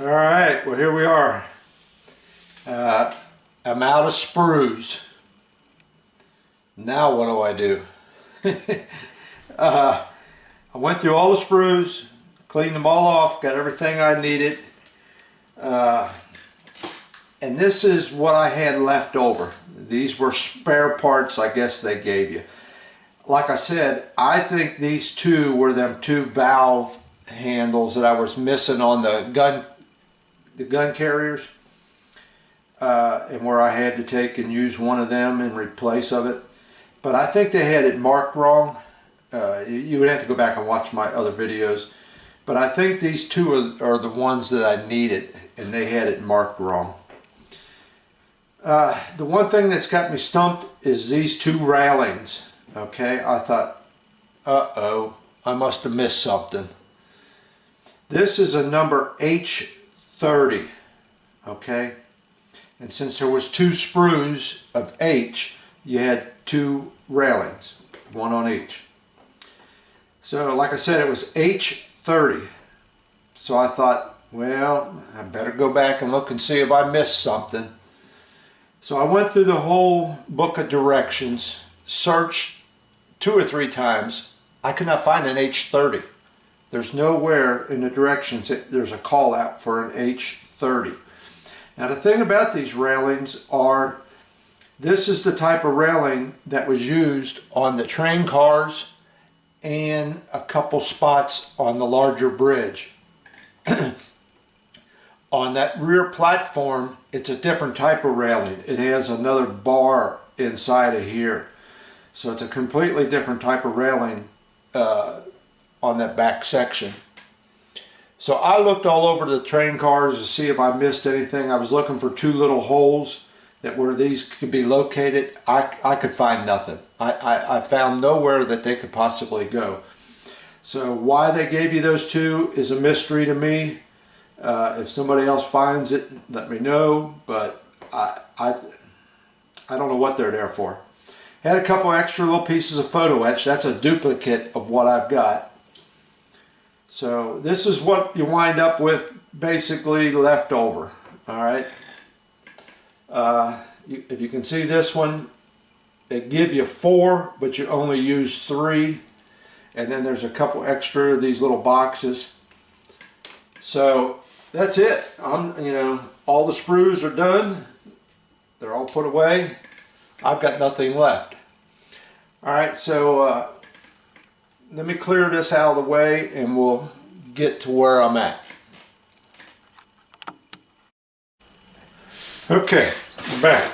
All right, well here we are. I'm out of sprues. Now what do? I went through all the sprues, cleaned them all off, got everything I needed. And this is what I had left over. These were spare parts I guess they gave you. Like I said, I think these two were them two valve handles that I was missing on the gun carriers, and where I had to take and use one of them in replace of it. But I think they had it marked wrong. You would have to go back and watch my other videos. But I think these two are the ones that I needed, and they had it marked wrong. The one thing that's got me stumped is these two railings. Okay, I thought, uh-oh, I must have missed something. This is a number H30, okay? And since there was two sprues of H, you had two railings, one on each. So like I said, it was H30. So I thought, well, I better go back and look and see if I missed something. So I went through the whole book of directions, searched 2 or 3 times. I could not find an H30. There's nowhere in the directions that there's a call out for an H30. Now the thing about these railings are, this is the type of railing that was used on the train cars and a couple spots on the larger bridge. On that rear platform, it's a different type of railing. It has another bar inside of here. So it's a completely different type of railing on that back section. So I looked all over the train cars to see if I missed anything. I was looking for 2 little holes that where these could be located. I could find nothing. I found nowhere that they could possibly go. So why they gave you those 2 is a mystery to me. If somebody else finds it, let me know, but I don't know what they're there for. Had a couple extra little pieces of photo etch. That's a duplicate of what I've got. So this is what you wind up with, basically left over. All right. If you can see this one, they give you 4, but you only use 3. And then there's a couple extra of these little boxes. So that's it. You know, all the sprues are done. They're all put away. I've got nothing left. All right, so let me clear this out of the way and we'll get to where I'm at. Okay, I'm back.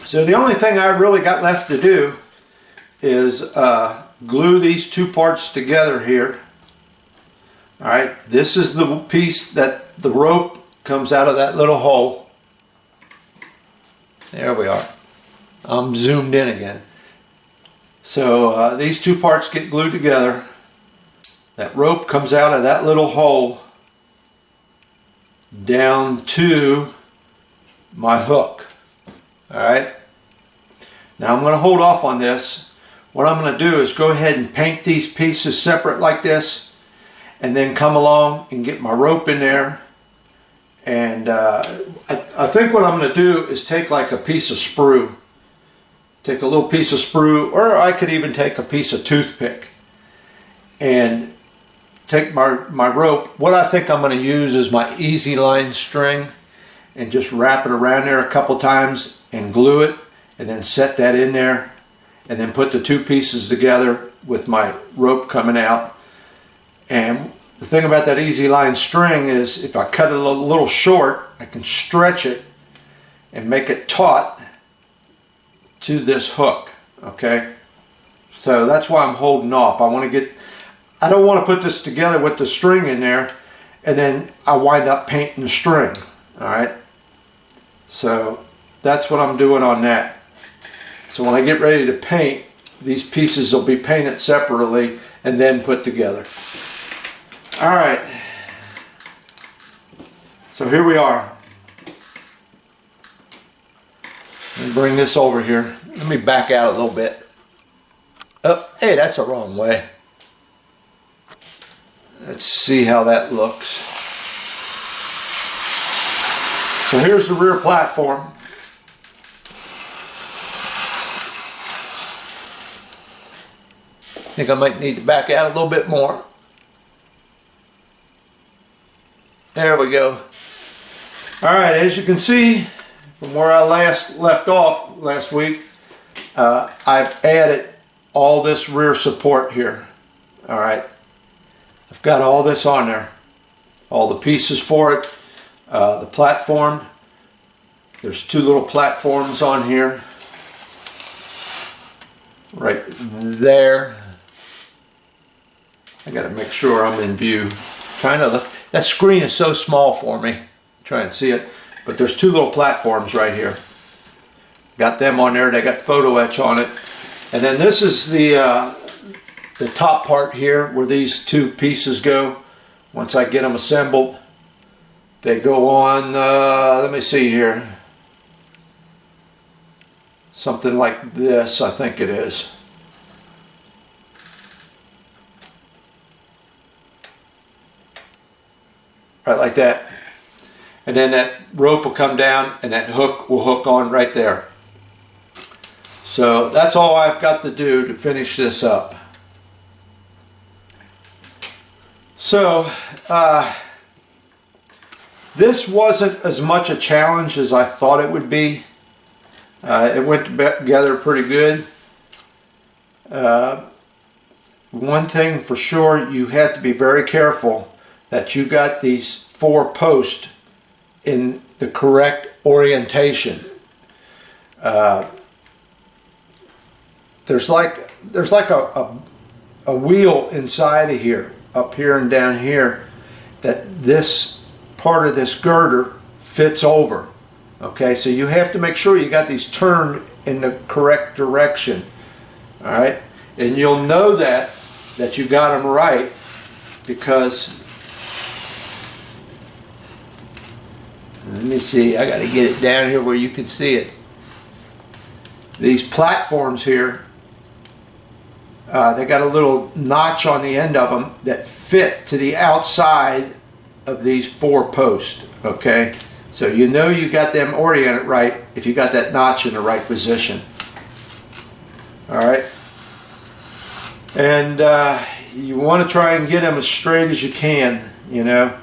So the only thing I really got left to do is glue these 2 parts together here. All right, this is the piece that the rope comes out of that little hole. There we are. I'm zoomed in again. So these 2 parts get glued together. That rope comes out of that little hole down to my hook. All right. Now I'm going to hold off on this. What I'm going to do is go ahead and paint these pieces separate like this, and then come along and get my rope in there. And I think what I'm going to do is take like a piece of sprue. Take a little piece of sprue, or I could even take a piece of toothpick and take my rope. What I think I'm going to use is my easy line string and just wrap it around there a couple times and glue it, and then set that in there, and then put the 2 pieces together with my rope coming out. And the thing about that easy line string is if I cut it a little short, I can stretch it and make it taut to this hook. Okay, so that's why I'm holding off. I don't want to put this together with the string in there and then I wind up painting the string. All right, so that's what I'm doing on that. So when I get ready to paint, these pieces will be painted separately and then put together. All right, so here we are. Let me bring this over here. Let me back out a little bit. Oh, hey, that's the wrong way. Let's see how that looks. So here's the rear platform. I think I might need to back out a little bit more. There we go. Alright, as you can see from where I left off last week, I've added all this rear support here. Alright, I've got all this on there. All the pieces for it. The platform. There's two little platforms on here. Right there. I gotta make sure I'm in view. Trying to look. That screen is so small for me. Try and see it. But there's two little platforms right here. Got them on there. They got photo etch on it. And then this is the top part here where these two pieces go. Once I get them assembled, they go on, let me see here. Something like this, I think it is. Right like that. And then that rope will come down and that hook will hook on right there. So that's all I've got to do to finish this up. So this wasn't as much a challenge as I thought it would be. It went together pretty good. One thing for sure, you have to be very careful that you got these 4 posts in the correct orientation. There's like a wheel inside of here, up here and down here, that this part of this girder fits over. Okay, so you have to make sure you got these turned in the correct direction. All right, and you'll know that you got them right because, let me see, I got to get it down here where you can see it. These platforms here, they got a little notch on the end of them that fit to the outside of these 4 posts. Okay, so you know you got them oriented right if you got that notch in the right position. All right, and you want to try and get them as straight as you can. You know,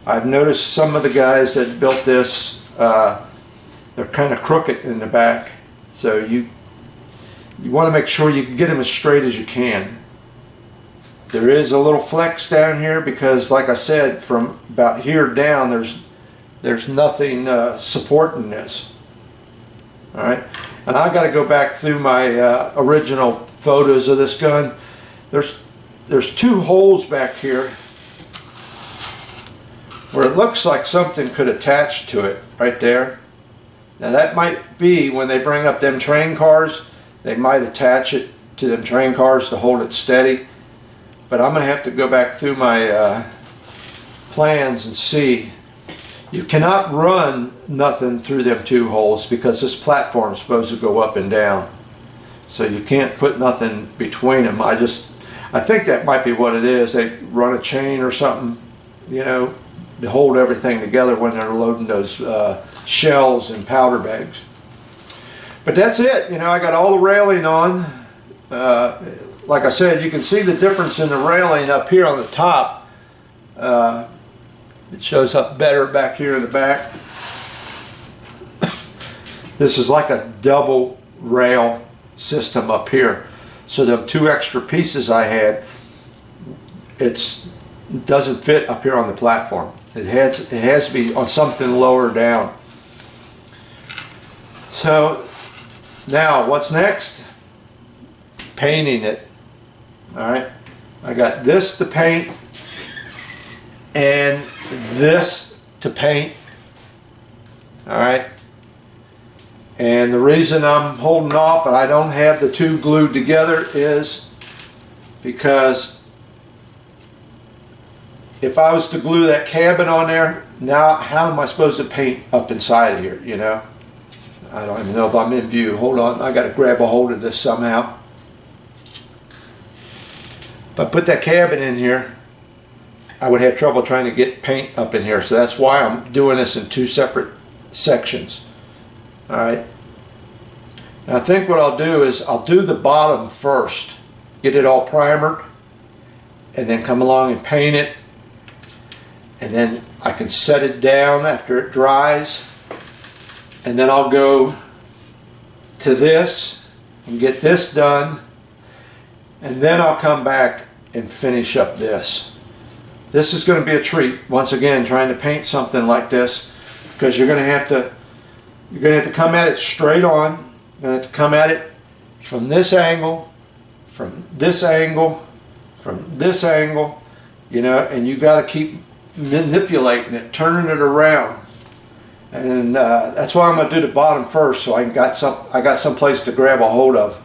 I've noticed some of the guys that built this, they're kind of crooked in the back, so you want to make sure you get them as straight as you can. There is a little flex down here because, like I said, from about here down there's nothing supporting this. All right, and I got to go back through my original photos of this gun. There's 2 holes back here where it looks like something could attach to it right there. Now that might be when they bring up them train cars, they might attach it to them train cars to hold it steady. But I'm going to have to go back through my plans and see. You cannot run nothing through them 2 holes because this platform is supposed to go up and down. So you can't put nothing between them. I think that might be what it is. They run a chain or something, you know, to hold everything together when they're loading those shells and powder bags. But that's it. You know, I got all the railing on. Like I said, you can see the difference in the railing up here on the top. It shows up better back here in the back. This is like a double rail system up here. So the 2 extra pieces I had, it doesn't fit up here on the platform. It has to be on something lower down. So now what's next? Painting it. Alright, I got this to paint and this to paint. Alright, and the reason I'm holding off and I don't have the 2 glued together is because if I was to glue that cabin on there, now how am I supposed to paint up inside of here, you know? I don't even know if I'm in view. Hold on, I got to grab a hold of this somehow. If I put that cabin in here, I would have trouble trying to get paint up in here. So that's why I'm doing this in 2 separate sections. All right. Now I think what I'll do is I'll do the bottom first, get it all primered, and then come along and paint it, and then I can set it down after it dries, and then I'll go to this and get this done, and then I'll come back and finish up this. This is going to be a treat, once again, trying to paint something like this, because you're going to have to come at it straight on. You're going to have to come at it from this angle, from this angle, from this angle, you know, and you got to keep manipulating it, turning it around. And that's why I'm going to do the bottom first, so I got some place to grab a hold of.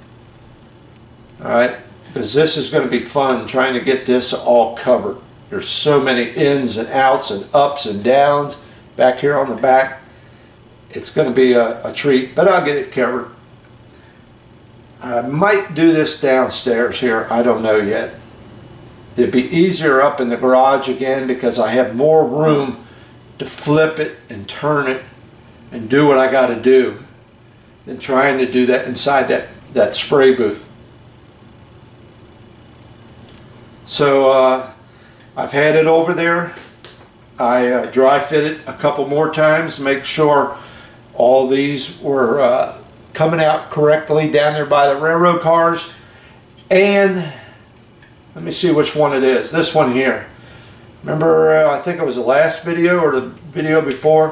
All right, because this is going to be fun trying to get this all covered. There's so many ins and outs and ups and downs back here on the back. It's going to be a treat, but I'll get it covered. I might do this downstairs here. I don't know yet. It'd be easier up in the garage again because I have more room to flip it and turn it and do what I got to do than trying to do that inside that spray booth. So I've had it over there. I dry fit it a couple more times, make sure all these were coming out correctly down there by the railroad cars. And let me see which one it is. This one here. Remember, I think it was the last video or the video before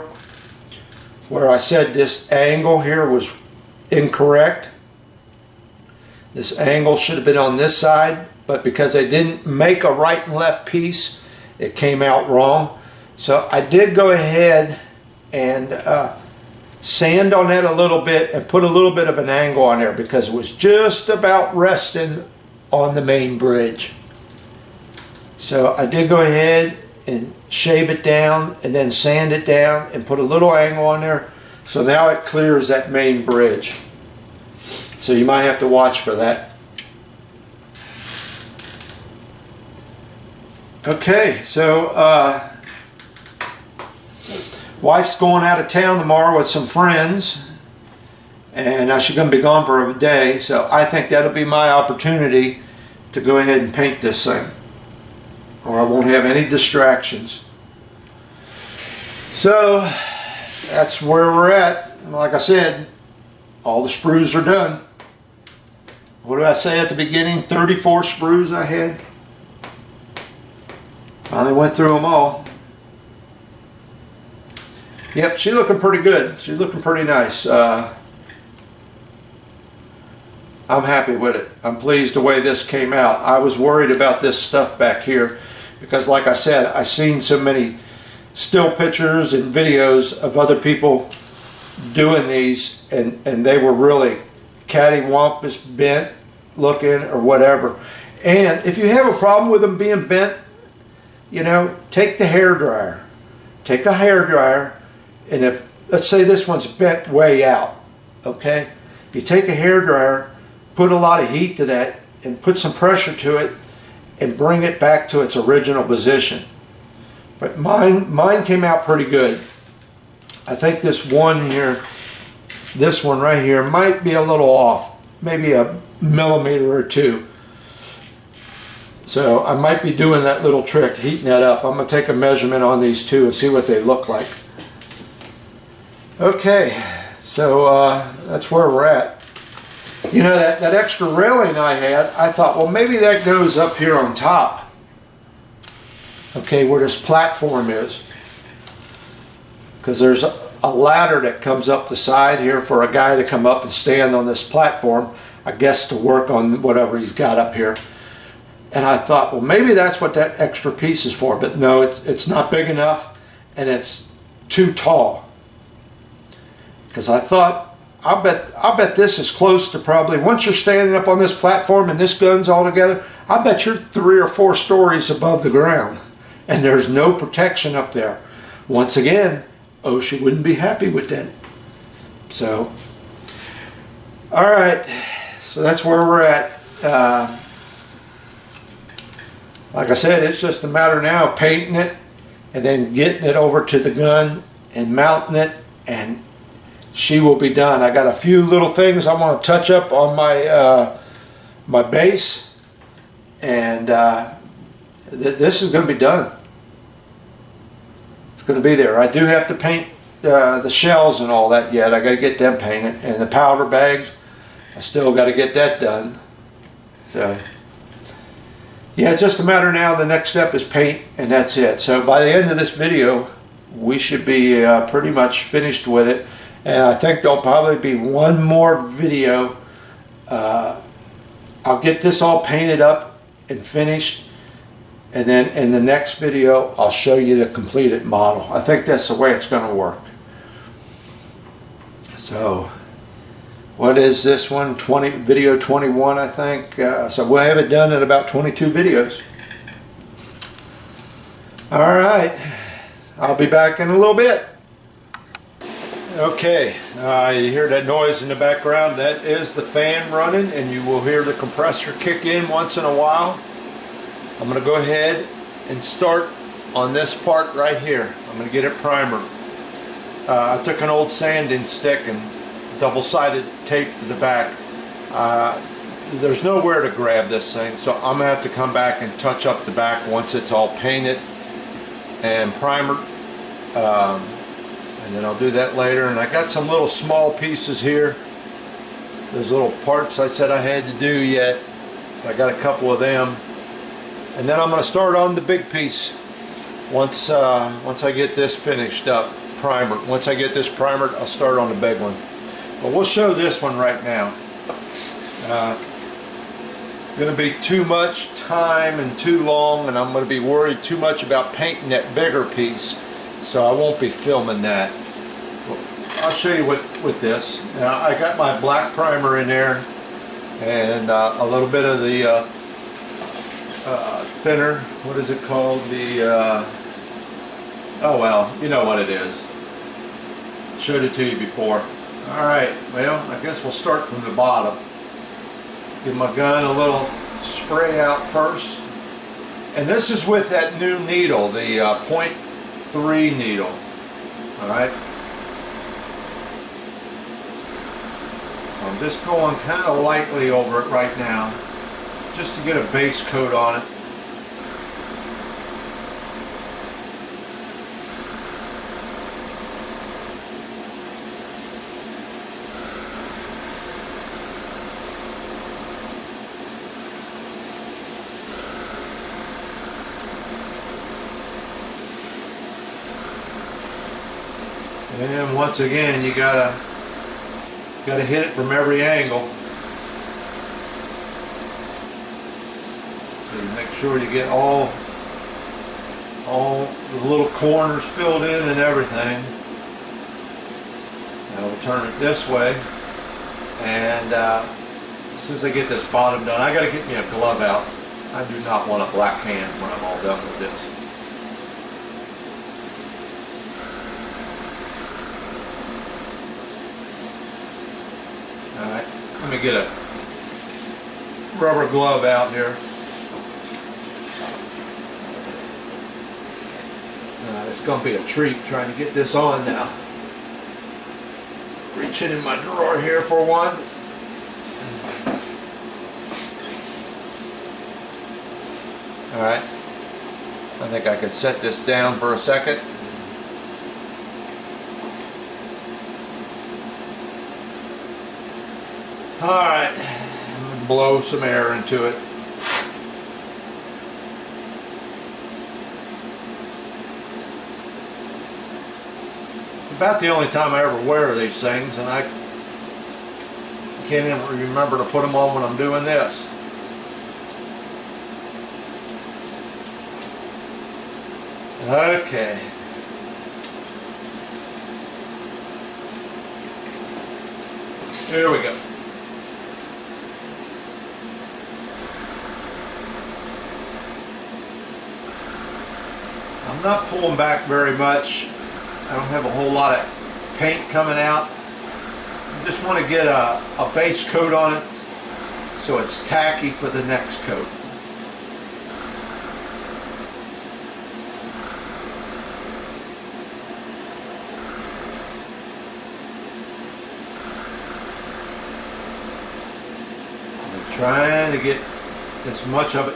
where I said this angle here was incorrect. This angle should have been on this side, but because they didn't make a right and left piece, it came out wrong. So I did go ahead and sand on that a little bit and put a little bit of an angle on there because it was just about resting on the main bridge. So I did go ahead and shave it down and then sand it down and put a little angle on there. So now it clears that main bridge. So you might have to watch for that. Okay, so wife's going out of town tomorrow with some friends, and she's going to be gone for a day, so I think that'll be my opportunity to go ahead and paint this thing, or I won't have any distractions. So that's where we're at. Like I said, all the sprues are done. What did I say at the beginning? 34 sprues I had. Finally went through them all. Yep, she's looking pretty good. She's looking pretty nice. I'm happy with it. I'm pleased the way this came out. I was worried about this stuff back here because, like I said, I've seen so many still pictures and videos of other people doing these, and they were really cattywampus, bent looking or whatever. And if you have a problem with them being bent, you know, take the hairdryer. Take a hairdryer, and if, let's say this one's bent way out, okay? You take a hairdryer, put a lot of heat to that, and put some pressure to it, and bring it back to its original position. But mine came out pretty good. I think this one here, this one right here, might be a little off, maybe a millimeter or two. So I might be doing that little trick, heating that up. I'm going to take a measurement on these two and see what they look like. Okay, so that's where we're at. You know, that extra railing I had, I thought, well, maybe that goes up here on top. Okay, where this platform is. Because there's a ladder that comes up the side here for a guy to come up and stand on this platform, I guess to work on whatever he's got up here. And I thought, well, maybe that's what that extra piece is for. But no, it's not big enough, and it's too tall. Because I thought, I'll bet this is close to probably, once you're standing up on this platform and this gun's all together, I bet you're 3 or 4 stories above the ground. And there's no protection up there. Once again, OSHA wouldn't be happy with that. So, all right, so that's where we're at. Like I said, it's just a matter now of painting it and then getting it over to the gun and mounting it and she will be done. I got a few little things I want to touch up on my my base, and this is going to be done. It's going to be there. I do have to paint the shells and all that yet. I got to get them painted, and the powder bags, I still got to get that done. So yeah, it's just a matter now. The next step is paint, and that's it. So by the end of this video, we should be pretty much finished with it. And I think there'll probably be one more video. I'll get this all painted up and finished, and then in the next video I'll show you the completed model. I think that's the way it's going to work. So what is this one? Video 21, I think. So we'll have it done in about 22 videos. All right, I'll be back in a little bit. Okay, you hear that noise in the background? That is the fan running, and you will hear the compressor kick in once in a while. I'm going to go ahead and start on this part right here. I'm going to get it primered. I took an old sanding stick and double-sided tape to the back. There's nowhere to grab this thing, so I'm going to have to come back and touch up the back once it's all painted and primered. And then I'll do that later. And I got some little small pieces here. Those little parts I said I had to do yet. So I got a couple of them. And then I'm going to start on the big piece once I get this finished up, primered. Once I get this primered, I'll start on the big one. But we'll show this one right now. It's going to be too much time and too long, and I'm going to be worried too much about painting that bigger piece. So I won't be filming that. I'll show you with this. Now I got my black primer in there, and a little bit of the thinner. What is it called? The oh well, you know what it is. Showed it to you before. All right. Well, I guess we'll start from the bottom. Give my gun a little spray out first, and this is with that new needle, the .3 needle. All right. So I'm just going kind of lightly over it right now, just to get a base coat on it. And once again, you gotta hit it from every angle. So you make sure you get all the little corners filled in and everything. Now we'll turn it this way, and as soon as I get this bottom done, I gotta get me a glove out. I do not want a black hand when I'm all done with this. Alright, let me get a rubber glove out here. It's going to be a treat trying to get this on now. Reaching in my drawer here for one. Alright, I think I could set this down for a second. Alright, I'm going to blow some air into it. It's about the only time I ever wear these things, and I can't even remember to put them on when I'm doing this. Okay. Here we go. I'm not pulling back very much. I don't have a whole lot of paint coming out. I just want to get a base coat on it so it's tacky for the next coat. Trying to get as much of it.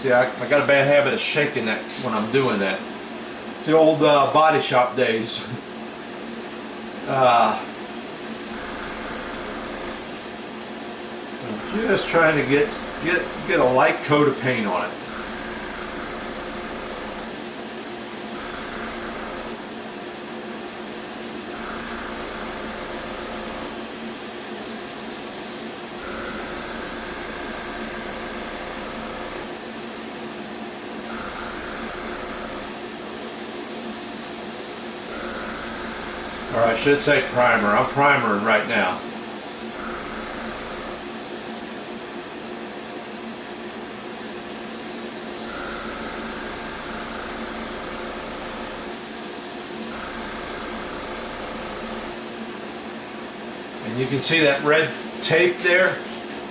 See, I got a bad habit of shaking that when I'm doing that. It's the old body shop days. I'm just trying to get a light coat of paint on it. Or I should say primer. I'm primering right now. And you can see that red tape there.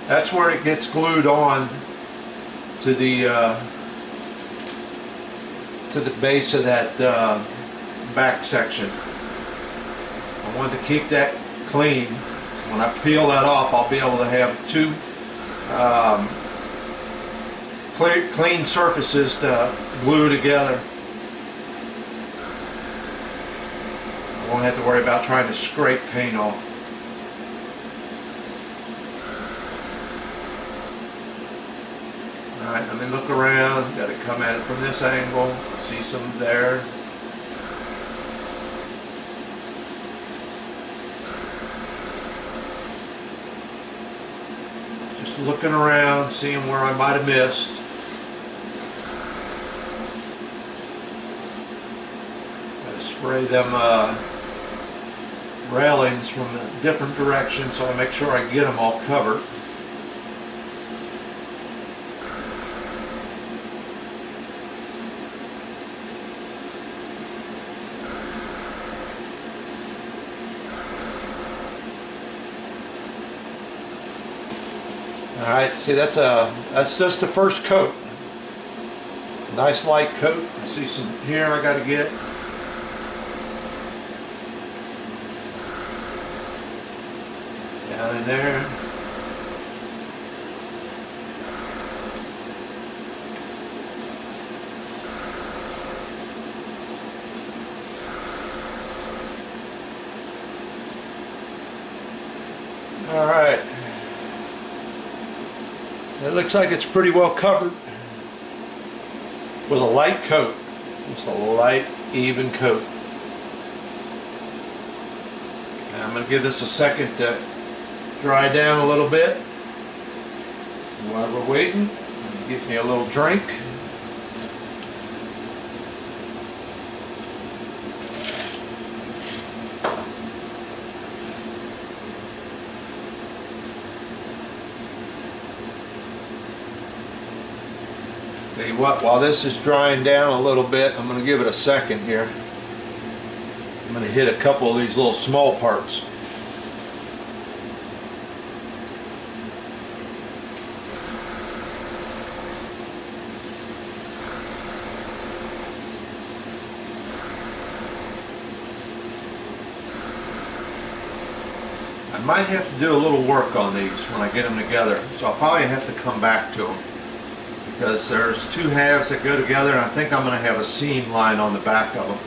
That's where it gets glued on to the base of that back section. I want to keep that clean. When I peel that off, I'll be able to have two clean surfaces to glue together. I won't have to worry about trying to scrape paint off. Alright, let me look around. Got to come at it from this angle. See some there. Just looking around, seeing where I might have missed. Got to spray them railings from a different direction so I make sure I get them all covered. All right, see that's just the first coat. Nice light coat. I see some here I got to get. Down in there. All right. It looks like it's pretty well covered with a light coat. Just a light, even coat. And I'm going to give this a second to dry down a little bit. While we're waiting, get me a little drink. Tell you what, while this is drying down a little bit, I'm going to give it a second here. I'm going to hit a couple of these little small parts. I might have to do a little work on these when I get them together, so I'll probably have to come back to them. Because there's two halves that go together, and I think I'm going to have a seam line on the back of them.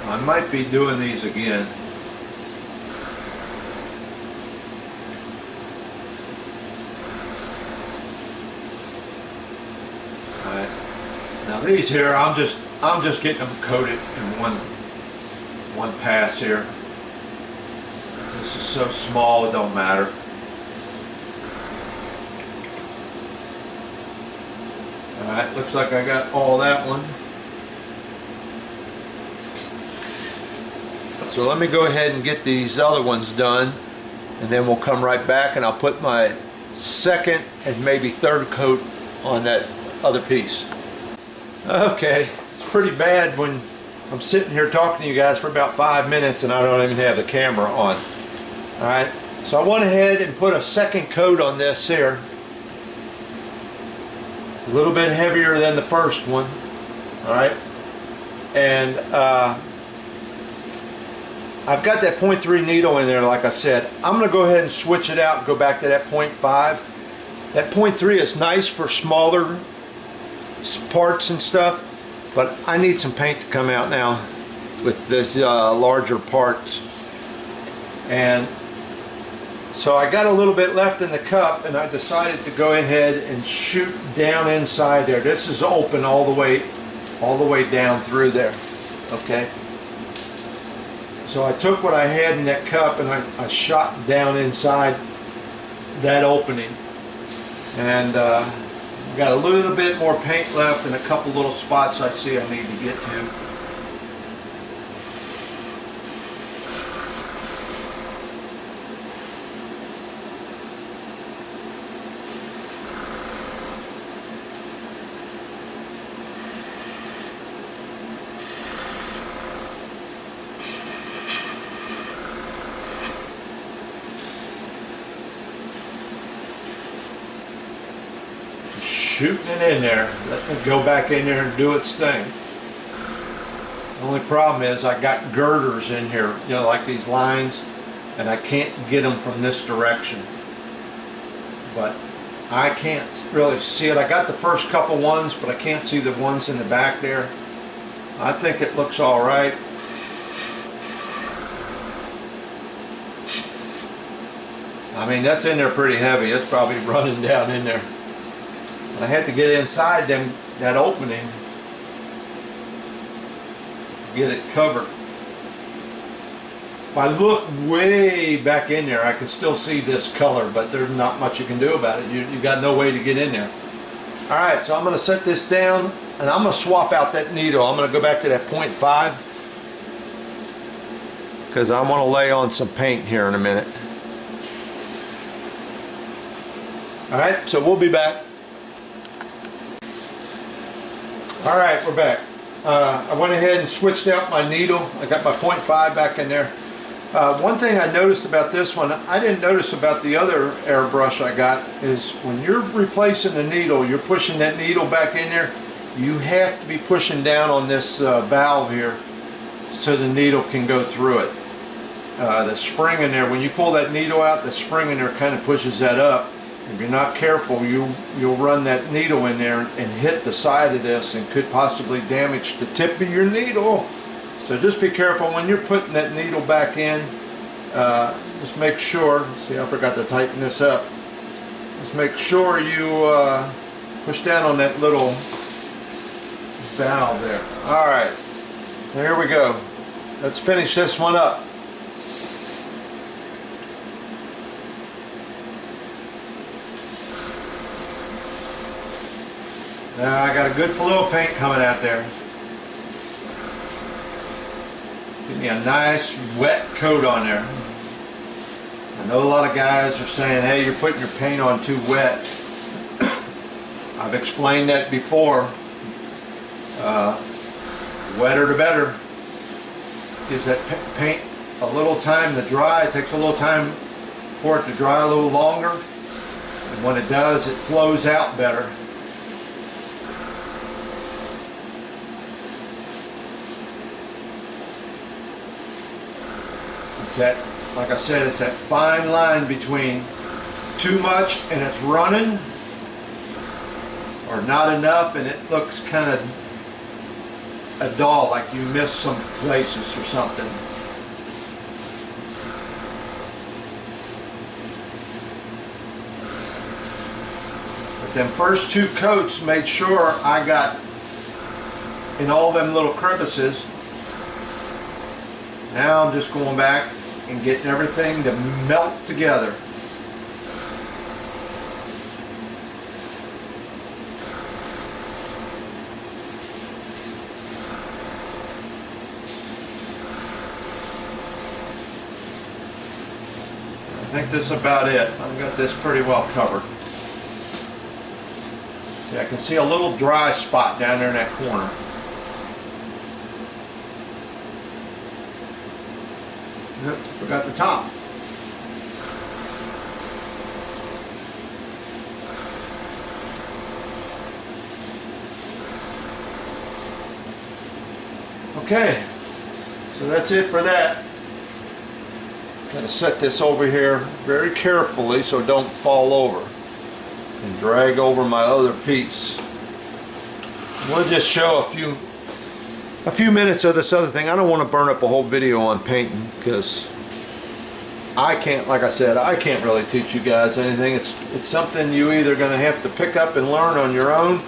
I might be doing these again. Alright. Now these here, I'm just getting them coated in one pass here. This is so small it don't matter. Alright, looks like I got all that one. So let me go ahead and get these other ones done, and then we'll come right back and I'll put my second and maybe third coat on that other piece. Okay, it's pretty bad when I'm sitting here talking to you guys for about 5 minutes and I don't even have the camera on. Alright, so I went ahead and put a second coat on this here. A little bit heavier than the first one. Alright, and I've got that 0.3 needle in there, like I said. I'm going to go ahead and switch it out and go back to that 0.5. That 0.3 is nice for smaller parts and stuff, but I need some paint to come out now with this larger parts. And so I got a little bit left in the cup, and I decided to go ahead and shoot down inside there. This is open all the way down through there. Okay. So I took what I had in that cup and I shot down inside that opening, and got a little bit more paint left and a couple little spots I see I need to get to. Shooting it in there, letting it go back in there and do its thing. The only problem is I got girders in here, you know, like these lines, and I can't get them from this direction. But I can't really see it. I got the first couple ones, but I can't see the ones in the back there. I think it looks all right. I mean, that's in there pretty heavy. It's probably running down in there. I had to get inside that opening, get it covered. If I look way back in there, I can still see this color, but there's not much you can do about it. You got no way to get in there. All right, so I'm going to set this down, and I'm going to swap out that needle. I'm going to go back to that 0.5 because I want to lay on some paint here in a minute. All right, so we'll be back. All right, we're back. I went ahead and switched out my needle. I got my 0.5 back in there. One thing I noticed about this one, I didn't notice about the other airbrush I got, is when you're replacing the needle, you're pushing that needle back in there, you have to be pushing down on this valve here so the needle can go through it. The spring in there, when you pull that needle out, the spring in there kind of pushes that up. If you're not careful, you'll run that needle in there and hit the side of this and could possibly damage the tip of your needle. So just be careful when you're putting that needle back in. Just make sure, see, I forgot to tighten this up. Just make sure you push down on that little valve there. All right, so here we go. Let's finish this one up. Now I got a good flow of paint coming out there. Give me a nice wet coat on there. I know a lot of guys are saying, hey, you're putting your paint on too wet. I've explained that before. Wetter the better. Gives that paint a little time to dry. It takes a little time for it to dry a little longer. And when it does, it flows out better. It's that, like I said, it's that fine line between too much and it's running, or not enough and it looks kind of a dull, like you missed some places or something. But them first two coats made sure I got in all them little crevices. Now I'm just going back and getting everything to melt together. I think this is about it. I've got this pretty well covered. See, I can see a little dry spot down there in that corner. Yep, forgot the top. Okay, so that's it for that. going to set this over here very carefully so it don't fall over and drag over my other piece. We'll just show a few minutes of this other thing. I don't want to burn up a whole video on painting because I can't, like I said, I can't really teach you guys anything. It's something you either going to have to pick up and learn on your own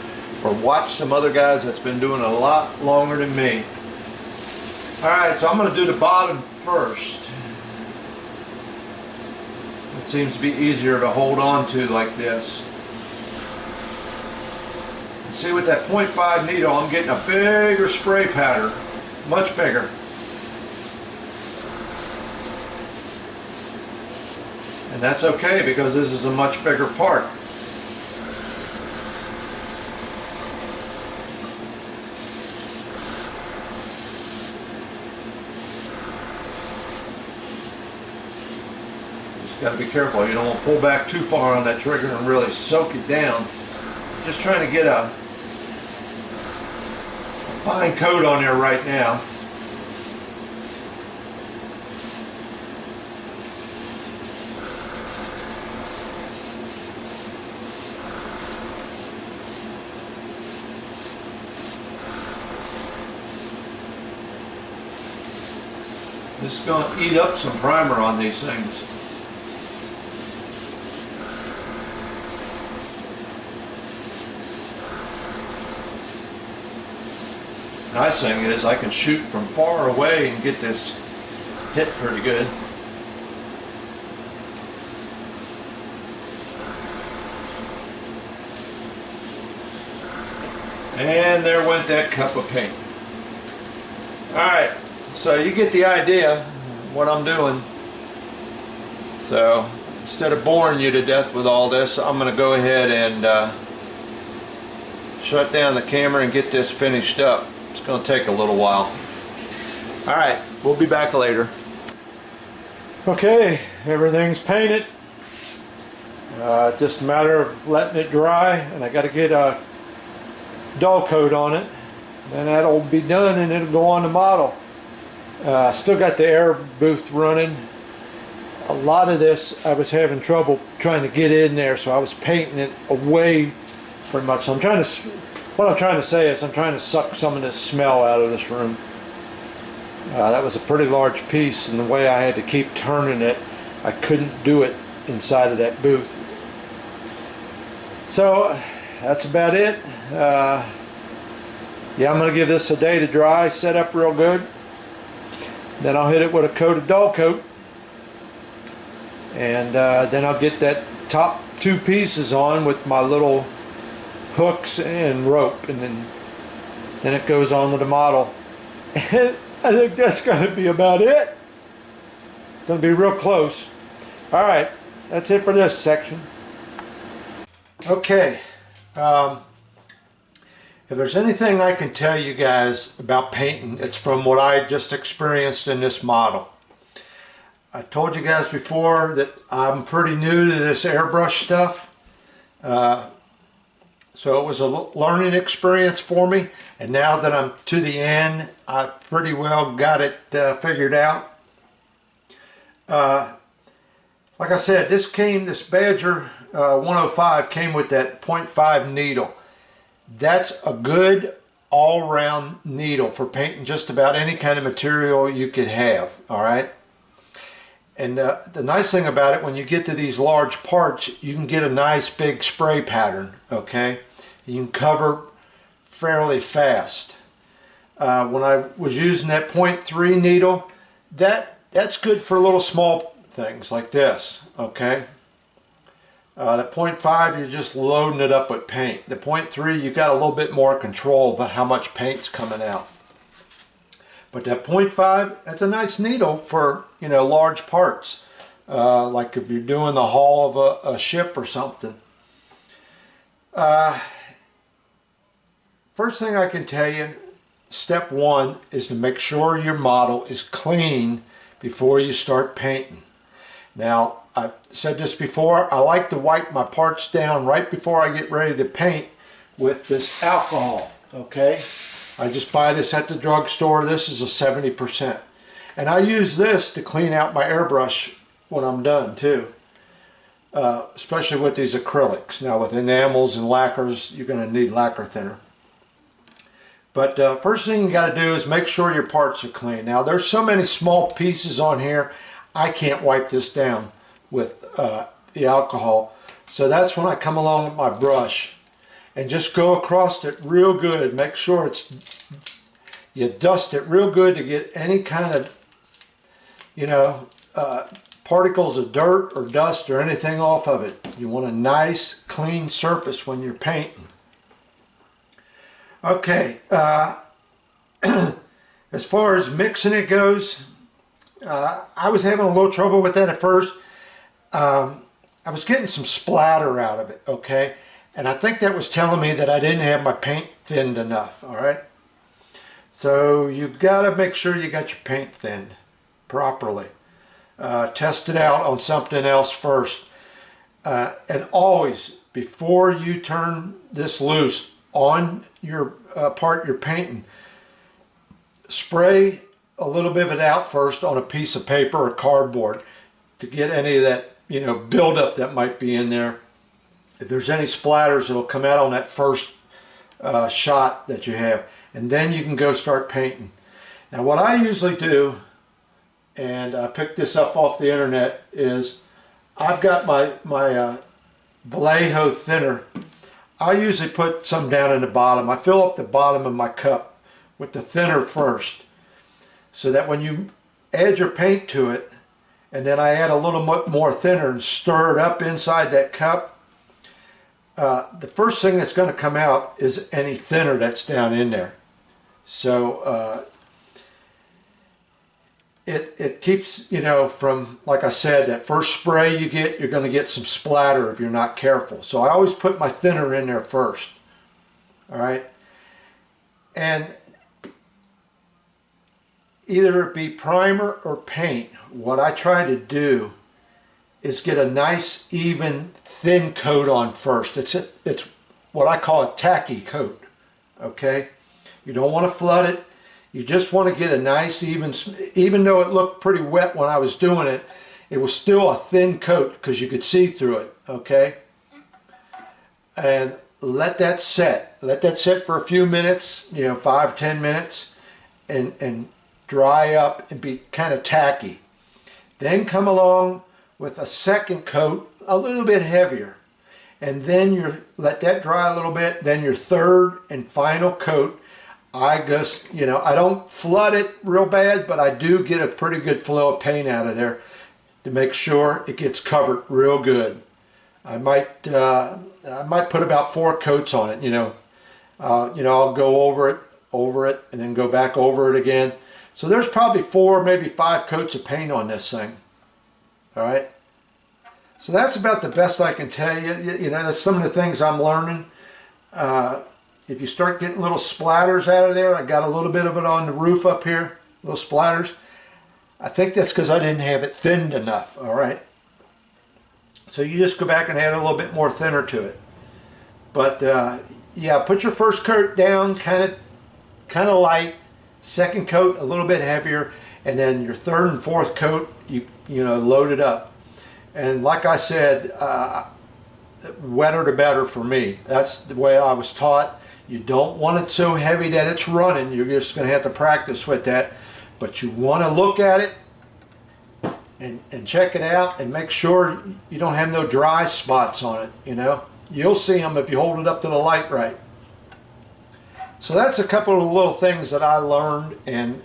or watch some other guys that's been doing it a lot longer than me. Alright, so I'm going to do the bottom first. It seems to be easier to hold on to like this. See, with that 0.5 needle, I'm getting a bigger spray pattern, much bigger. And that's okay because this is a much bigger part. Just got to be careful. You don't want to pull back too far on that trigger and really soak it down. Just trying to get a fine coat on there right now. This is going to eat up some primer on these things. Nice thing is I can shoot from far away and get this hit pretty good. And there went that cup of paint. Alright, so you get the idea of what I'm doing. So instead of boring you to death with all this, I'm going to go ahead and shut down the camera and get this finished up. It's going to take a little while. Alright, we'll be back later. Okay, everything's painted. Just a matter of letting it dry, and I got to get a dull coat on it. Then that'll be done and it'll go on the model. Still got the air booth running. A lot of this I was having trouble trying to get in there, so I was painting it away pretty much. So what I'm trying to say is I'm trying to suck some of this smell out of this room. That was a pretty large piece, and the way I had to keep turning it, I couldn't do it inside of that booth. So that's about it. Yeah, I'm going to give this a day to dry, set up real good. Then I'll hit it with a coat of dull coat. And then I'll get that top two pieces on with my little hooks and rope, and then it goes on to the model. And I think that's going to be about it. It's going to be real close. Alright, that's it for this section. Okay, if there's anything I can tell you guys about painting, it's from what I just experienced in this model. I told you guys before that I'm pretty new to this airbrush stuff. So it was a learning experience for me, and now that I'm to the end, I've pretty well got it figured out. Like I said, this Badger 105 came with that 0.5 needle. That's a good all-round needle for painting just about any kind of material you could have, alright? And the nice thing about it, when you get to these large parts, you can get a nice big spray pattern, okay? You can cover fairly fast. When I was using that 0.3 needle, that's good for little small things like this, okay? The 0.5, you're just loading it up with paint. The 0.3, you got a little bit more control of how much paint's coming out. But that 0.5, that's a nice needle for, you know, large parts. Like if you're doing the hull of a ship or something. First thing I can tell you, step one is to make sure your model is clean before you start painting. Now, I've said this before, I like to wipe my parts down right before I get ready to paint with this alcohol, okay? I just buy this at the drugstore. This is a 70%. And I use this to clean out my airbrush when I'm done too. Especially with these acrylics. Now with enamels and lacquers, you're going to need lacquer thinner. But first thing you got to do is make sure your parts are clean. Now there's so many small pieces on here, I can't wipe this down with the alcohol. So that's when I come along with my brush and just go across it real good. Make sure you dust it real good to get any kind of, you know, particles of dirt or dust or anything off of it. You want a nice clean surface when you're painting. Okay, as far as mixing it goes, I was having a little trouble with that at first. I was getting some splatter out of it, okay? And I think that was telling me that I didn't have my paint thinned enough, all right? So you've got to make sure you got your paint thinned properly. Test it out on something else first. And always, before you turn this loose on your part you're painting, spray a little bit of it out first on a piece of paper or cardboard to get any of that, you know, buildup that might be in there. If there's any splatters, it'll come out on that first shot that you have. And then you can go start painting. Now what I usually do, and I picked this up off the internet, is I've got my Vallejo thinner. I usually put some down in the bottom. I fill up the bottom of my cup with the thinner first, so that when you add your paint to it, and then I add a little more thinner and stir it up inside that cup, the first thing that's going to come out is any thinner that's down in there. So it keeps, you know, from, like I said, that first spray you get, you're going to get some splatter if you're not careful. So I always put my thinner in there first. All right. And either it be primer or paint, what I try to do is get a nice, even, thin coat on first. It's what I call a tacky coat. Okay. You don't want to flood it. You just want to get a nice, even though it looked pretty wet when I was doing it, it was still a thin coat because you could see through it, okay? And let that set. Let that set for a few minutes, you know, 5-10 minutes, and dry up and be kind of tacky. Then come along with a second coat, a little bit heavier. And then let that dry a little bit, then your third and final coat. I just, you know, I don't flood it real bad, but I do get a pretty good flow of paint out of there to make sure it gets covered real good. I might put about 4 coats on it, you know. I'll go over it, and then go back over it again. So there's probably 4, maybe 5 coats of paint on this thing. All right. So that's about the best I can tell you. You know, that's some of the things I'm learning. If you start getting little splatters out of there, I got a little bit of it on the roof up here, little splatters. I think that's because I didn't have it thinned enough, all right? So you just go back and add a little bit more thinner to it. But yeah, put your first coat down kind of light, second coat a little bit heavier, and then your third and fourth coat, you know, load it up. And like I said, wetter the better for me. That's the way I was taught. You don't want it so heavy that it's running. You're just going to have to practice with that. But you want to look at it and check it out and make sure you don't have no dry spots on it, you know. You'll see them if you hold it up to the light right. So that's a couple of little things that I learned. And,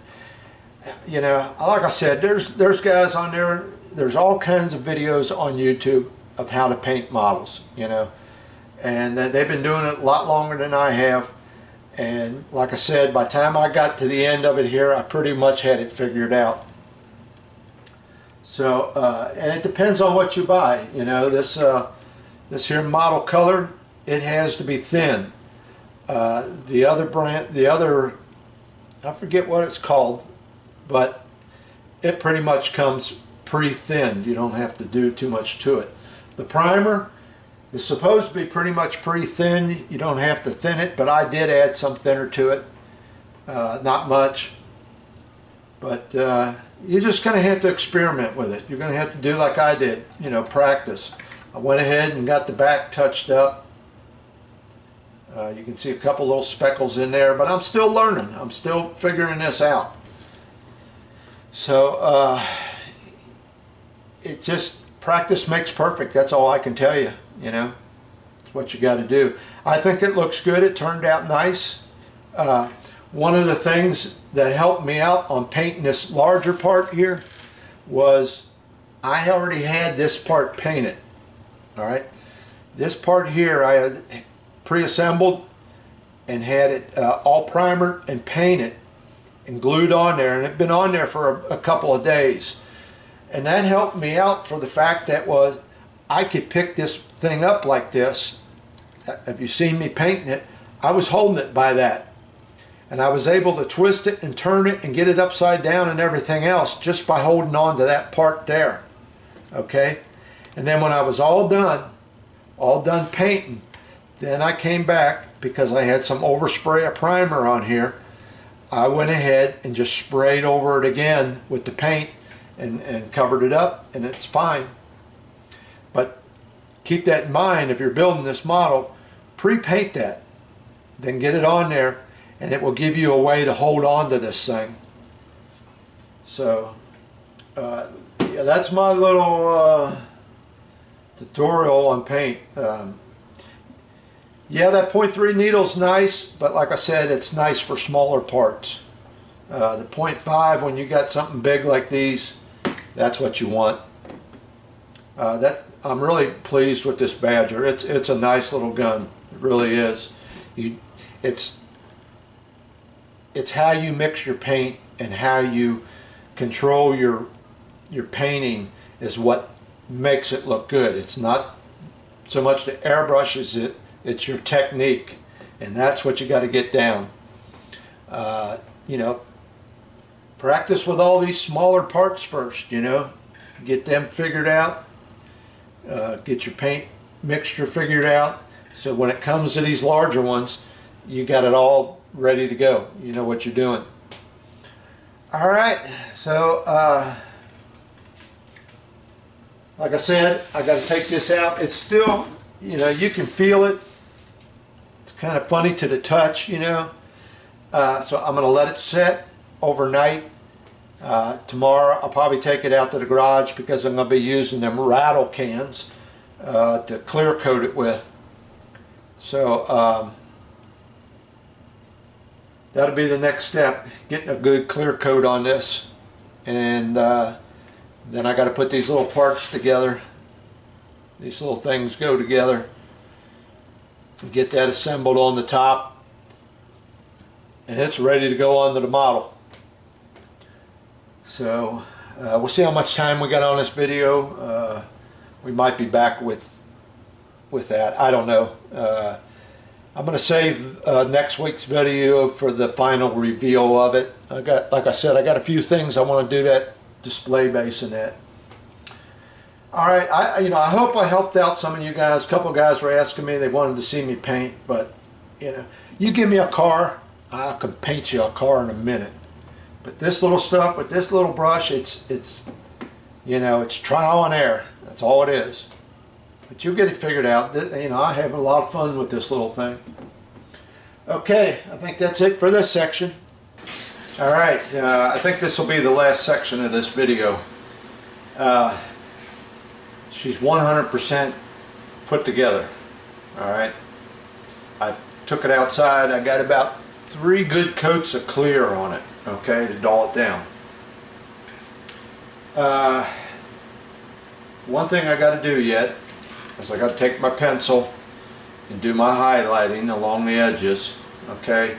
you know, like I said, there's guys on there. There's all kinds of videos on YouTube of how to paint models, you know. And they've been doing it a lot longer than I have. And like I said, by the time I got to the end of it here, I pretty much had it figured out. So, and it depends on what you buy. You know, this here model color, it has to be thin. The other brand, I forget what it's called, but it pretty much comes pre-thinned. You don't have to do too much to it. The primer is supposed to be pretty much pre-thin. You don't have to thin it, but I did add some thinner to it. Not much. But you're just going to have to experiment with it. You're going to have to do like I did, you know, practice. I went ahead and got the back touched up. You can see a couple little speckles in there, but I'm still learning. I'm still figuring this out. So it just, practice makes perfect. That's all I can tell you, you know. It's what you got to do. I think it looks good. It turned out nice. One of the things that helped me out on painting this larger part here was I already had this part painted. All right. This part here I had pre-assembled and had it all primered and painted and glued on there, and it had been on there for a couple of days. And that helped me out for the fact that was I could pick this thing up like this. Have you seen me painting it? I was holding it by that. And I was able to twist it and turn it and get it upside down and everything else just by holding on to that part there. Okay? And then when I was all done painting, then I came back because I had some overspray of primer on here. I went ahead and just sprayed over it again with the paint and covered it up, and it's fine. But keep that in mind if you're building this model, pre-paint that, then get it on there, and it will give you a way to hold on to this thing. So yeah, that's my little tutorial on paint. Yeah, that 0.3 needle's nice, but like I said, it's nice for smaller parts. The 0.5, when you got something big like these, that's what you want. I'm really pleased with this Badger. It's a nice little gun. It really is. It's how you mix your paint and how you control your painting is what makes it look good. It's not so much the airbrush as it's your technique, and that's what you got to get down. You know, practice with all these smaller parts first, you know, get them figured out, get your paint mixture figured out, so when it comes to these larger ones, you got it all ready to go. You know what you're doing. All right, so like I said, I got to take this out. It's still, you know, you can feel it. It's kind of funny to the touch, you know. So I'm going to let it set overnight. Tomorrow I'll probably take it out to the garage because I'm going to be using them rattle cans to clear coat it with. So that'll be the next step, getting a good clear coat on this. And then I got to put these little parts together. These little things go together. Get that assembled on the top, and it's ready to go onto the model. So we'll see how much time we got on this video. We might be back with that. I don't know. I'm going to save next week's video for the final reveal of it. Like I said, I got a few things I want to do that display base in that. All right, I hope I helped out some of you guys. A couple of guys were asking me, they wanted to see me paint, but you know, you give me a car, I can paint you a car in a minute. But this little stuff with this little brush, it's you know, it's trial and error. That's all it is. But you'll get it figured out. You know, I have a lot of fun with this little thing. Okay, I think that's it for this section. All right, I think this will be the last section of this video. She's 100% put together. All right, I took it outside. I got about 3 good coats of clear on it, okay, to dull it down. One thing I got to do yet is I got to take my pencil and do my highlighting along the edges, okay,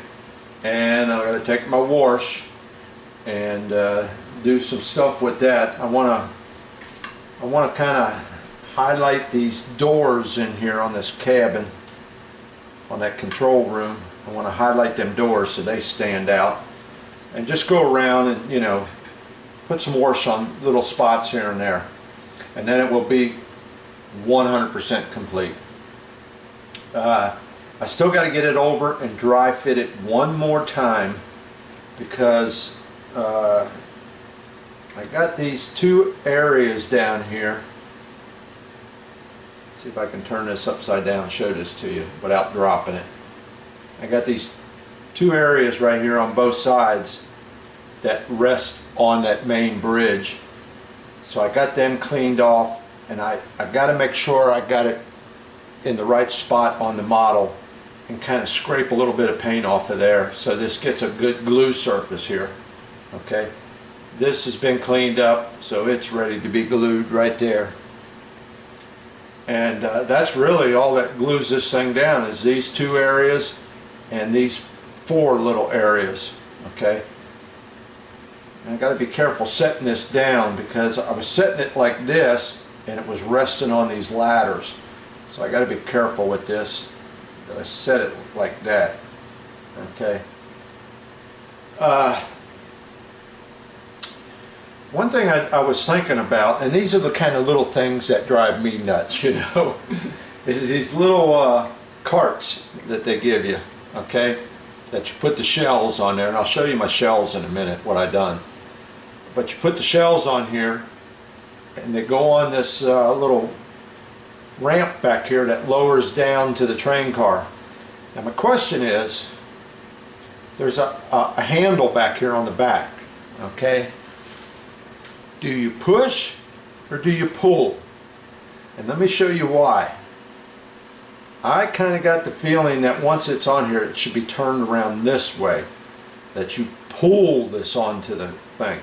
and I got to take my wash and do some stuff with that. I want to kind of highlight these doors in here on this cabin, on that control room. I want to highlight them doors so they stand out, and just go around and, you know, put some wash on little spots here and there, and then it will be 100% complete. I still got to get it over and dry fit it one more time because I got these two areas down here. See if I can turn this upside down and show this to you without dropping it. I got these two areas right here on both sides that rest on that main bridge. So I got them cleaned off, and I got to make sure I got it in the right spot on the model and kind of scrape a little bit of paint off of there so this gets a good glue surface here. Okay, this has been cleaned up, so it's ready to be glued right there. And that's really all that glues this thing down, is these two areas and these four little areas. Okay, and I got to be careful setting this down because I was setting it like this and it was resting on these ladders. So I got to be careful with this, that I set it like that. Okay. One thing I was thinking about, and these are the kind of little things that drive me nuts, you know, is these little carts that they give you, okay, that you put the shells on there, and I'll show you my shells in a minute, what I've done. But you put the shells on here, and they go on this little ramp back here that lowers down to the train car. Now my question is, there's a handle back here on the back, okay? Do you push or do you pull? And let me show you why. I kind of got the feeling that once it's on here, it should be turned around this way, that you pull this onto the thing.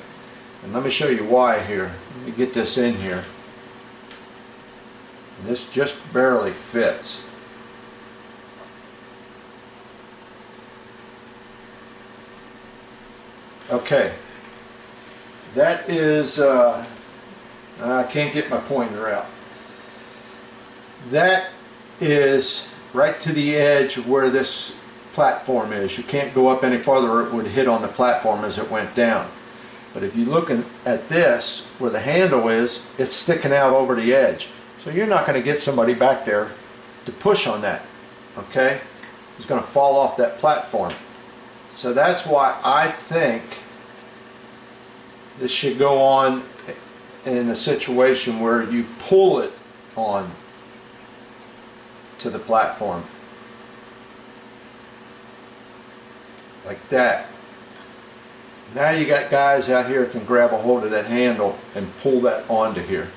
And let me show you why here. Let me get this in here. And this just barely fits. Okay. That is, I can't get my pointer out. That is right to the edge of where this platform is. You can't go up any farther or it would hit on the platform as it went down. But if you look at this, where the handle is, it's sticking out over the edge. So you're not going to get somebody back there to push on that, okay? It's going to fall off that platform. So that's why I think this should go on in a situation where you pull it on to the platform. Like that. Now you got guys out here who can grab a hold of that handle and pull that onto here.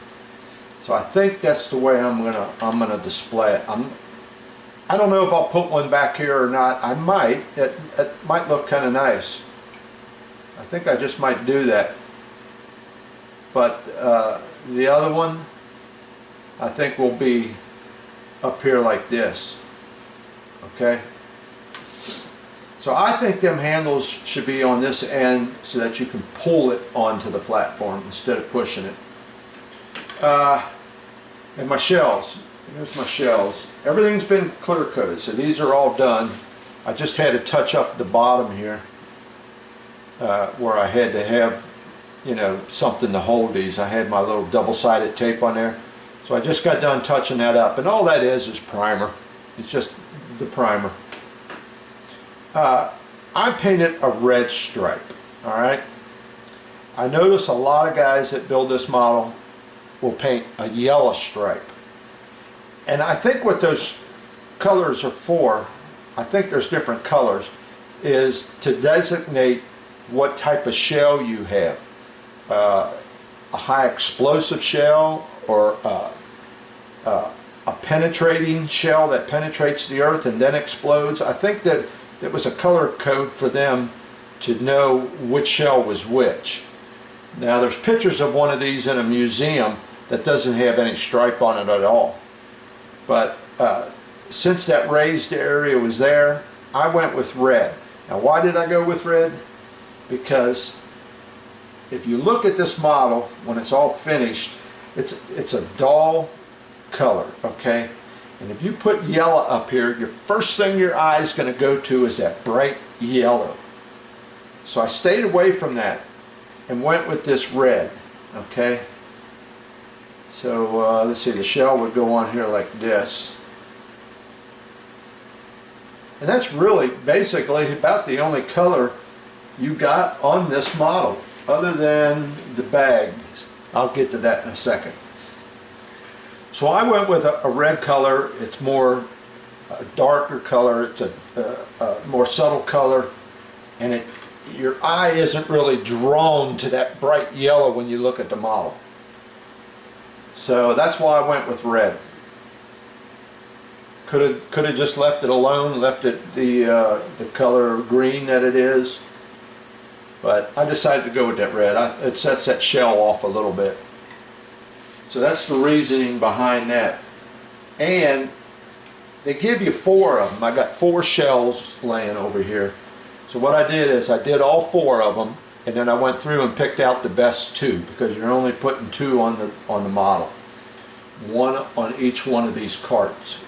So I think that's the way I'm gonna display it. I don't know if I'll put one back here or not. I might. It might look kind of nice. I think I just might do that. But the other one, I think, will be up here like this. Okay? So I think them handles should be on this end so that you can pull it onto the platform instead of pushing it. And my shells. Here's my shells. Everything's been clear coated, so these are all done. I just had to touch up the bottom here where I had to have, you know, something to hold these. I had my little double-sided tape on there. So I just got done touching that up. And all that is primer. It's just the primer. I painted a red stripe, alright? I notice a lot of guys that build this model will paint a yellow stripe. And I think what those colors are for, I think there's different colors, is to designate what type of shell you have. A high explosive shell or a penetrating shell that penetrates the earth and then explodes. I think that it was a color code for them to know which shell was which. Now there's pictures of one of these in a museum that doesn't have any stripe on it at all. But since that raised area was there, I went with red. Now why did I go with red? Because if you look at this model when it's all finished, it's a dull color, okay? And if you put yellow up here, your first thing your eye is going to go to is that bright yellow. So I stayed away from that and went with this red, okay? So let's see, the shell would go on here like this. And that's really basically about the only color you got on this model. other than the bags. I'll get to that in a second. So I went with a red color. It's more a darker color. It's a more subtle color, and your eye isn't really drawn to that bright yellow when you look at the model. So that's why I went with red. Could have just left it alone, left it the color green that it is, but I decided to go with that red. It sets that shell off a little bit. So that's the reasoning behind that. And they give you 4 of them. I got 4 shells laying over here. So what I did is I did all 4 of them, and then I went through and picked out the best 2, because you're only putting 2 on the model. 1 on each one of these carts.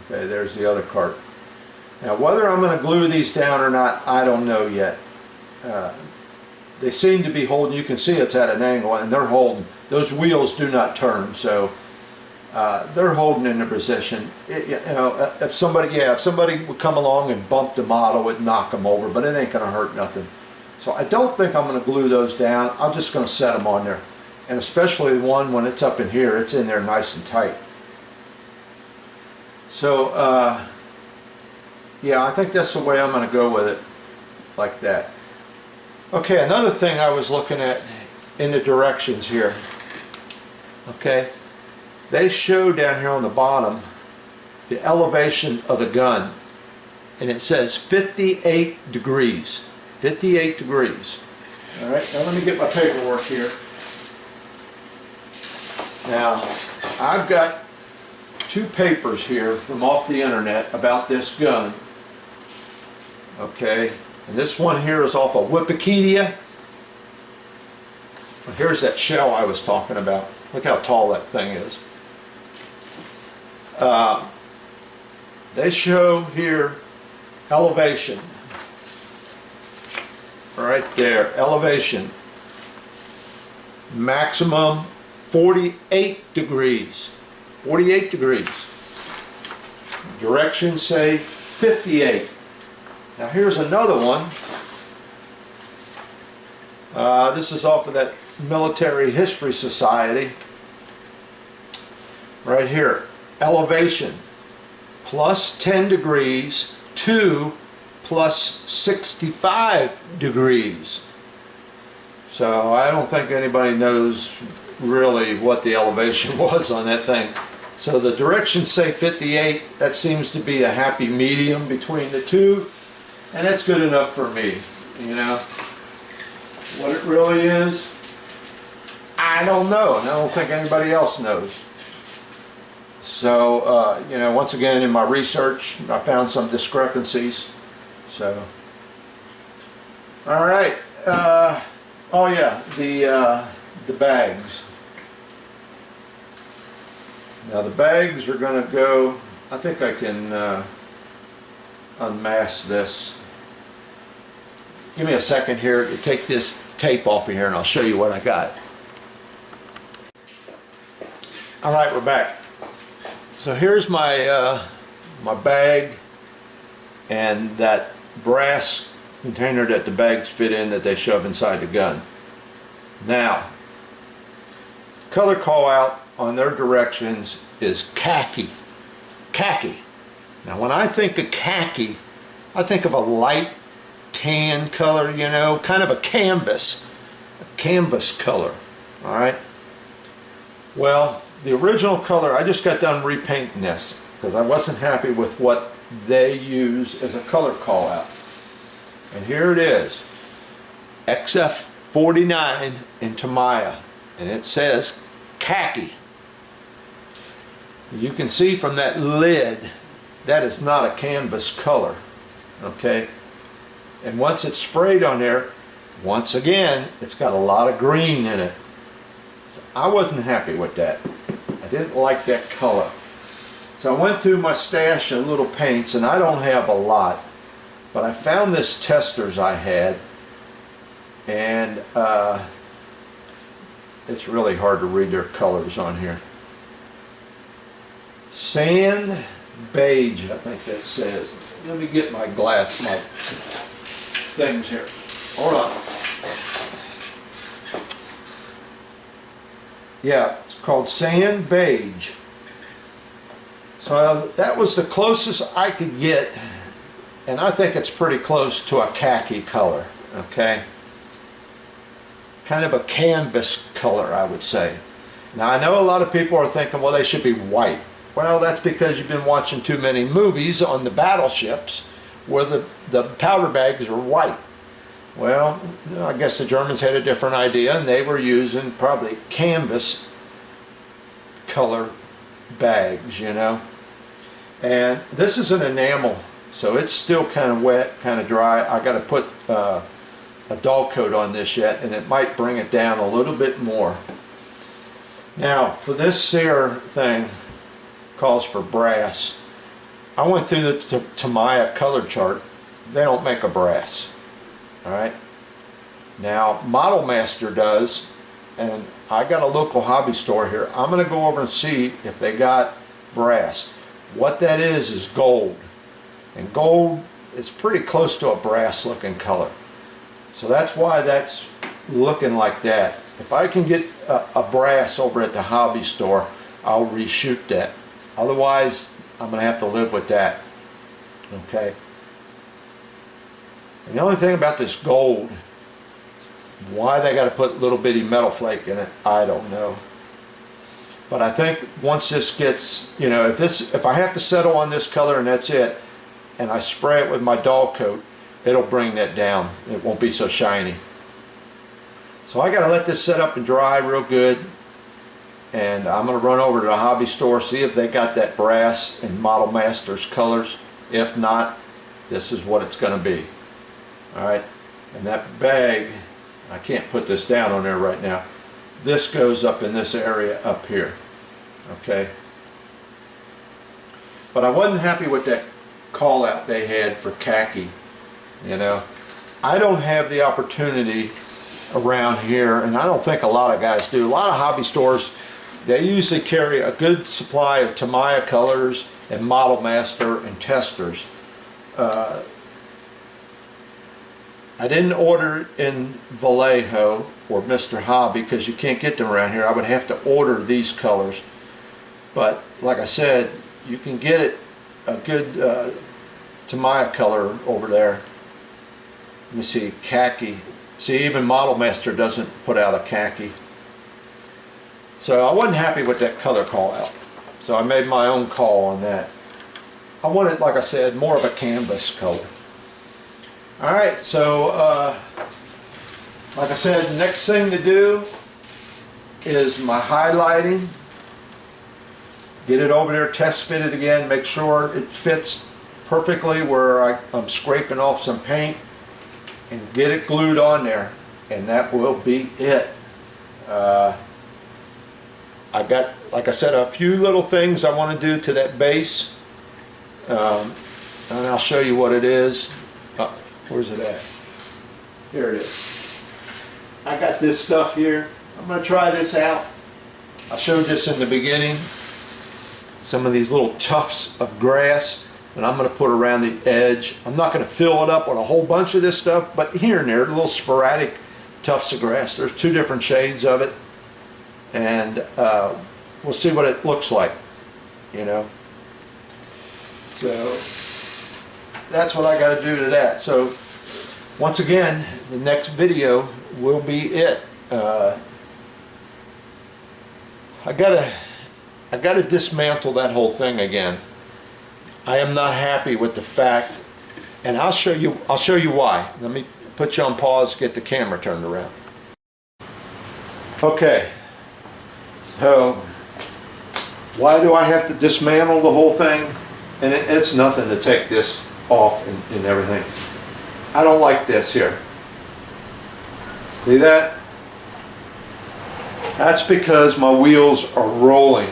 Okay, there's the other cart. Now whether I'm going to glue these down or not, I don't know yet. They seem to be holding, you can see it's at an angle, and they're holding. Those wheels do not turn, so they're holding in the position. You know, if somebody would come along and bump the model, it would knock them over, but it ain't going to hurt nothing. So I don't think I'm going to glue those down. I'm just going to set them on there. And especially the one when it's up in here, it's in there nice and tight. So, yeah, I think that's the way I'm going to go with it, like that. Okay, another thing I was looking at in the directions here, okay, they show down here on the bottom the elevation of the gun, and it says 58 degrees. 58 degrees. All right, now let me get my paperwork here. Now, I've got 2 papers here from off the internet about this gun. Okay, and this one here is off of Wikipedia. Here's that shell I was talking about. Look how tall that thing is. They show here elevation. Right there, elevation. Maximum 48 degrees. 48 degrees. Directions say 58. Now here's another one. This is off of that Military History Society. Right here. Elevation. Plus 10 degrees to plus 65 degrees. So I don't think anybody knows really what the elevation was on that thing. So the directions say 58. That seems to be a happy medium between the two, and that's good enough for me. You know what it really is, I don't know, and I don't think anybody else knows. So you know, once again, in my research I found some discrepancies. So all right, oh yeah, the bags. Now the bags are going to go, I think I can unmask this. Give me a second here to take this tape off of here, and I'll show you what I got. Alright, we're back. So here's my my bag and that brass container that the bags fit in that they shove inside the gun. Now, color call out on their directions is khaki. Khaki. Now when I think of khaki, I think of a light tan color, you know, kind of a canvas color. Alright? Well, the original color, I just got done repainting this because I wasn't happy with what they use as a color call out. And here it is. XF49 in Tamiya. And it says khaki. You can see from that lid, that is not a canvas color. Okay? And once it's sprayed on there, once again, it's got a lot of green in it. I wasn't happy with that. I didn't like that color. So I went through my stash of little paints, and I don't have a lot, but I found this testers I had, and it's really hard to read their colors on here. Sand beige, I think that says. Let me get my glass, my things here. Hold on. Yeah, it's called Sand Beige. So that was the closest I could get, and I think it's pretty close to a khaki color, okay? Kind of a canvas color, I would say. Now I know a lot of people are thinking, well, they should be white. Well, that's because you've been watching too many movies on the battleships where the powder bags are white. Well, I guess the Germans had a different idea, and they were using probably canvas color bags, you know. And this is an enamel, so it's still kind of wet, kind of dry. I got to put a dull coat on this yet, and it might bring it down a little bit more. Now, for this here thing, calls for brass. I went through the Tamiya color chart. They don't make a brass. Alright. Now, Model Master does, and I got a local hobby store here. I'm going to go over and see if they got brass. What that is gold. And gold is pretty close to a brass looking color. So that's why that's looking like that. If I can get a brass over at the hobby store, I'll reshoot that. Otherwise, I'm going to have to live with that. Okay. And the only thing about this gold, why they got to put little bitty metal flake in it, I don't know. But I think once this gets, you know, if I have to settle on this color and that's it, and I spray it with my dull coat, it'll bring that down. It won't be so shiny. So I got to let this set up and dry real good. And I'm going to run over to the hobby store, see if they got that brass in Model Master's colors. If not, this is what it's going to be. Alright, and that bag, I can't put this down on there right now. This goes up in this area up here. Okay. But I wasn't happy with that call out they had for khaki. You know, I don't have the opportunity around here, and I don't think a lot of guys do. A lot of hobby stores, they usually carry a good supply of Tamiya colors and Model Master and testers. I didn't order in Vallejo or Mr. Hobby because you can't get them around here. I would have to order these colors. But like I said, you can get it a good Tamiya color over there. Let me see, khaki. See, even Model Master doesn't put out a khaki. So I wasn't happy with that color call out. So I made my own call on that. I wanted, like I said, more of a canvas color. Alright, so like I said, the next thing to do is my highlighting. Get it over there, test fit it again, make sure it fits perfectly where I'm scraping off some paint, and get it glued on there, and that will be it. I got, like I said, a few little things I want to do to that base, and I'll show you what it is. Where's it at? Here it is. I got this stuff here. I'm going to try this out. I showed this in the beginning. Some of these little tufts of grass that I'm going to put around the edge. I'm not going to fill it up with a whole bunch of this stuff, but here and there, little sporadic tufts of grass. There's two different shades of it, and we'll see what it looks like, you know. So that's what I got to do to that. So once again, the next video will be it. I gotta dismantle that whole thing again. I am not happy with the fact, and I'll show you why. Let me put you on pause, get the camera turned around. Okay, so why do I have to dismantle the whole thing? And it's nothing to take this off and everything. I don't like this here. See that? That's because my wheels are rolling.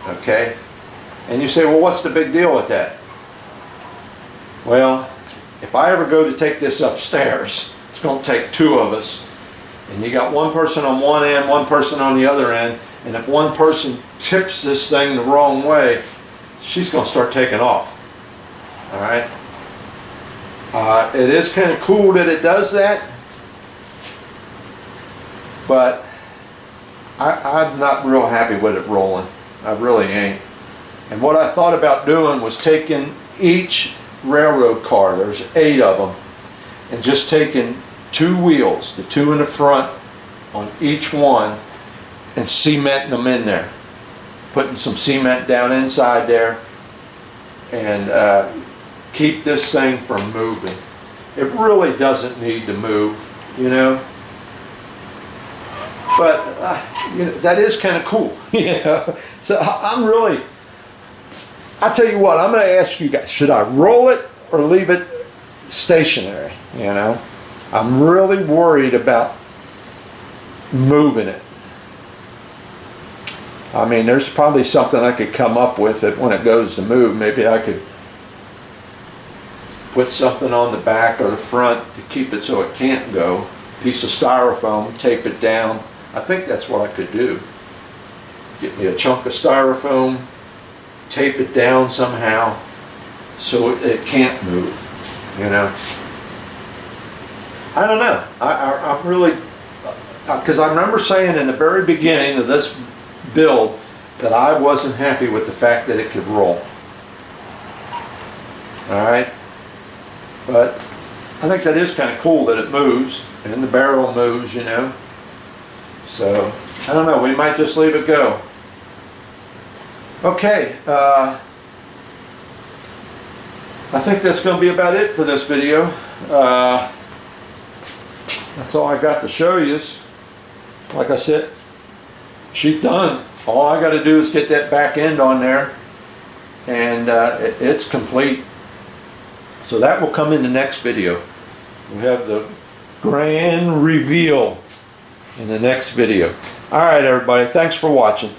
Okay? And you say, well, what's the big deal with that? Well, if I ever go to take this upstairs, it's going to take two of us. And you got one person on one end, one person on the other end, and if one person tips this thing the wrong way, she's going to start taking off. Alright? It is kind of cool that it does that, but I'm not real happy with it rolling. I really ain't. And what I thought about doing was taking each railroad car, there's 8 of them, and just taking 2 wheels, the 2 in the front on each one, and cementing them in there. Putting some cement down inside there and keep this thing from moving. It really doesn't need to move, you know. But you know, that is kind of cool, you know. So I'm really, I tell you what, I'm going to ask you guys, should I roll it or leave it stationary, you know? I'm really worried about moving it. I mean, there's probably something I could come up with that when it goes to move, maybe I could put something on the back or the front to keep it so it can't go. Piece of styrofoam, tape it down. I think that's what I could do. Get me a chunk of styrofoam, tape it down somehow so it can't move, you know. I don't know. I'm really, because I remember saying in the very beginning of this build that I wasn't happy with the fact that it could roll. Alright? But I think that is kind of cool that it moves and the barrel moves, you know. So, I don't know, we might just leave it go. Okay, I think that's going to be about it for this video. That's all I got to show you. Like I said, she's done. All I got to do is get that back end on there and it's complete. So that will come in the next video. We have the grand reveal in the next video. Alright everybody, thanks for watching.